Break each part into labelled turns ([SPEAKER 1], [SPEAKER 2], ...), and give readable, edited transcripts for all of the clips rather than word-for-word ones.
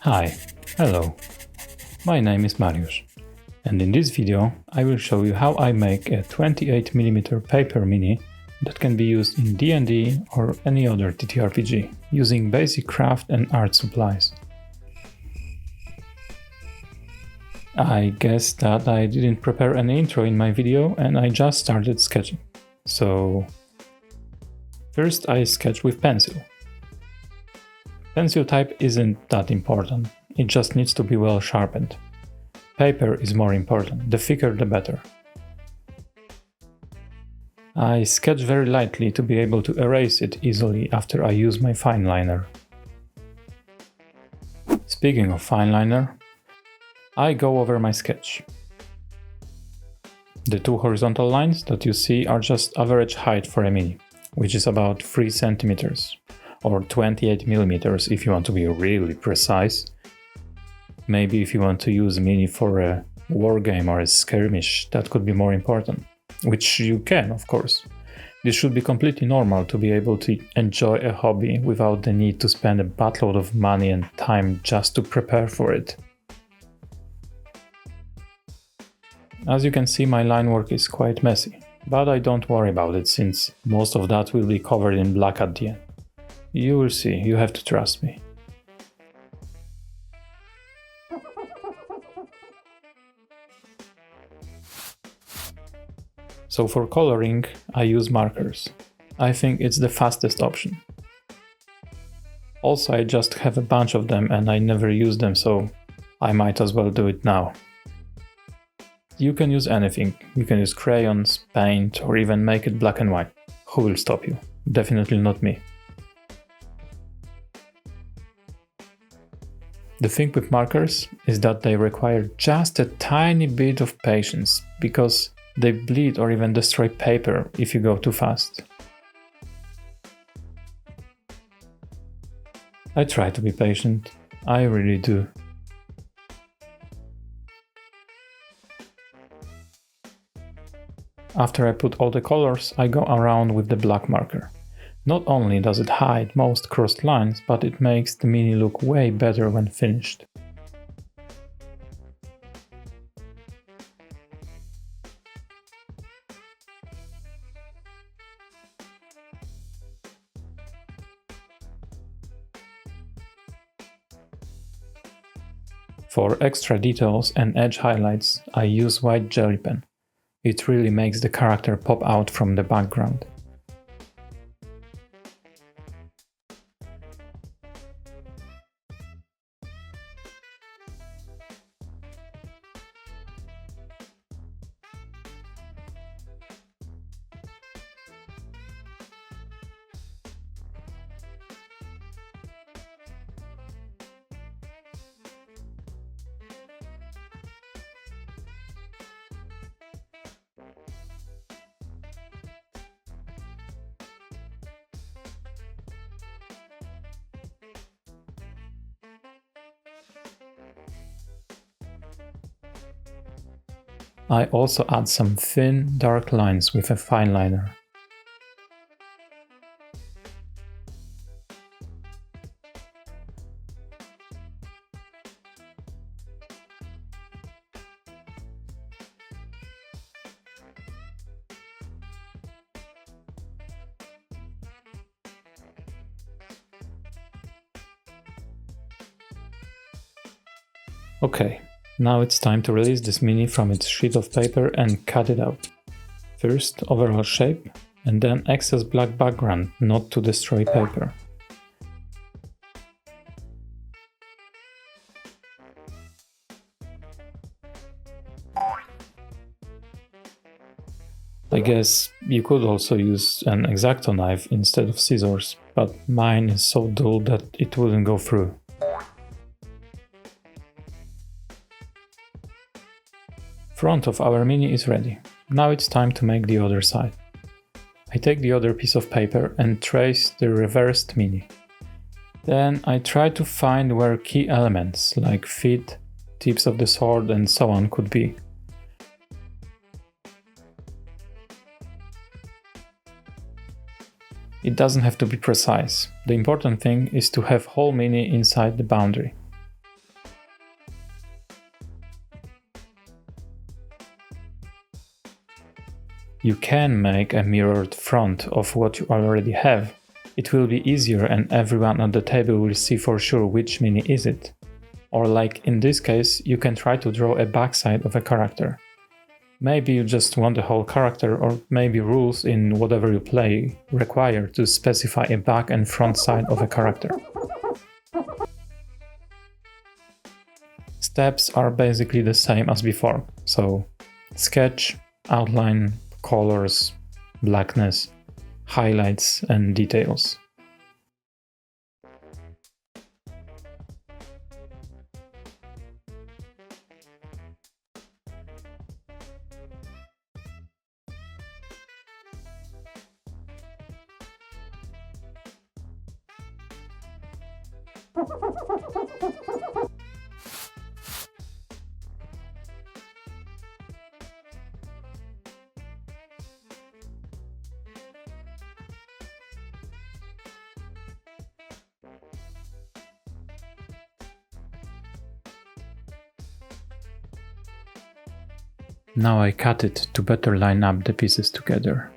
[SPEAKER 1] Hi, hello, my name is Mariusz, and in this video I will show you how I make a 28mm paper mini that can be used in D&D or any other TTRPG, using basic craft and art supplies. I guess that I didn't prepare an intro in my video and I just started sketching. So first I sketch with pencil. Pencil type isn't that important, it just needs to be well sharpened. Paper is more important, the thicker the better. I sketch very lightly to be able to erase it easily after I use my fine liner. Speaking of fine liner, I go over my sketch. The two horizontal lines that you see are just average height for a mini, which is about 3 centimeters. Or 28mm if you want to be really precise. Maybe if you want to use a mini for a wargame or a skirmish, that could be more important. Which you can, of course. This should be completely normal to be able to enjoy a hobby without the need to spend a buttload of money and time just to prepare for it. As you can see, my line work is quite messy, but I don't worry about it since most of that will be covered in black at the end. You will see, you have to trust me. So for coloring, I use markers. I think it's the fastest option. Also, I just have a bunch of them and I never use them, so I might as well do it now. You can use anything. You can use crayons, paint, or even make it black and white. Who will stop you? Definitely not me. The thing with markers is that they require just a tiny bit of patience, because they bleed or even destroy paper if you go too fast. I try to be patient, I really do. After I put all the colors, I go around with the black marker. Not only does it hide most crossed lines, but it makes the mini look way better when finished. For extra details and edge highlights, I use white jelly pen. It really makes the character pop out from the background. I also add some thin, dark lines with a fine liner. Okay. Now it's time to release this mini from its sheet of paper and cut it out. First overall shape, and then excess black background, not to destroy paper. I guess you could also use an X-Acto knife instead of scissors, but mine is so dull that it wouldn't go through. Front of our mini is ready. Now it's time to make the other side. I take the other piece of paper and trace the reversed mini. Then I try to find where key elements like feet, tips of the sword and so on could be. It doesn't have to be precise. The important thing is to have whole mini inside the boundary. You can make a mirrored front of what you already have. It will be easier and everyone at the table will see for sure which mini is it. Or like in this case, you can try to draw a backside of a character. Maybe you just want the whole character, or maybe rules in whatever you play require to specify a back and front side of a character. Steps are basically the same as before, so sketch, outline, colors, blackness, highlights and details. Now I cut it to better line up the pieces together.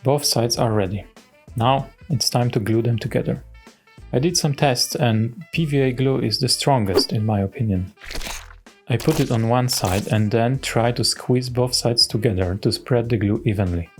[SPEAKER 1] Both sides are ready. Now it's time to glue them together. I did some tests and PVA glue is the strongest in my opinion. I put it on one side and then try to squeeze both sides together to spread the glue evenly.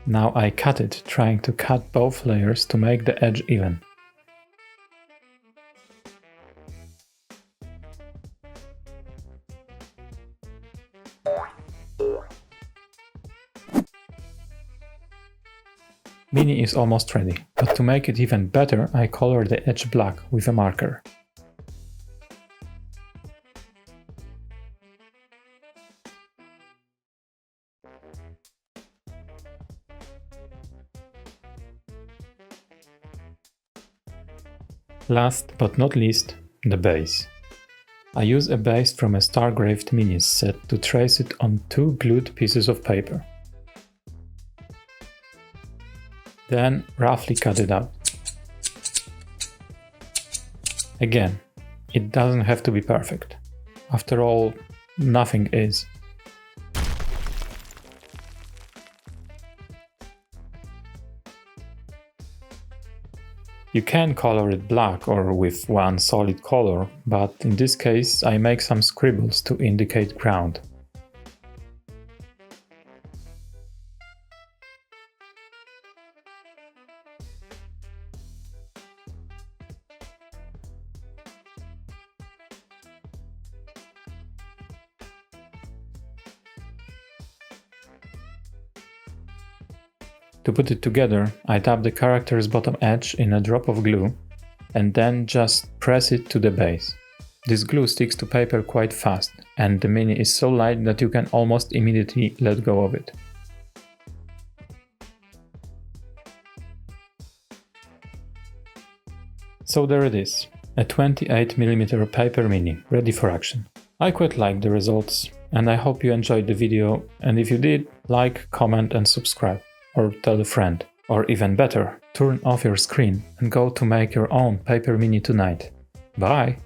[SPEAKER 1] Now I cut it, trying to cut both layers to make the edge even. Mini is almost ready, but to make it even better, I color the edge black with a marker. Last but not least, the base. I use a base from a Stargraved Minis set to trace it on 2 glued pieces of paper. Then roughly cut it out. Again, it doesn't have to be perfect. After all, nothing is. You can color it black or with one solid color, but in this case I make some scribbles to indicate ground. To put it together, I tap the character's bottom edge in a drop of glue and then just press it to the base. This glue sticks to paper quite fast and the mini is so light that you can almost immediately let go of it. So there it is, a 28mm paper mini ready for action. I quite like the results and I hope you enjoyed the video, and if you did, like, comment and subscribe. or tell a friend. Or even better, turn off your screen and go to make your own paper mini tonight. Bye!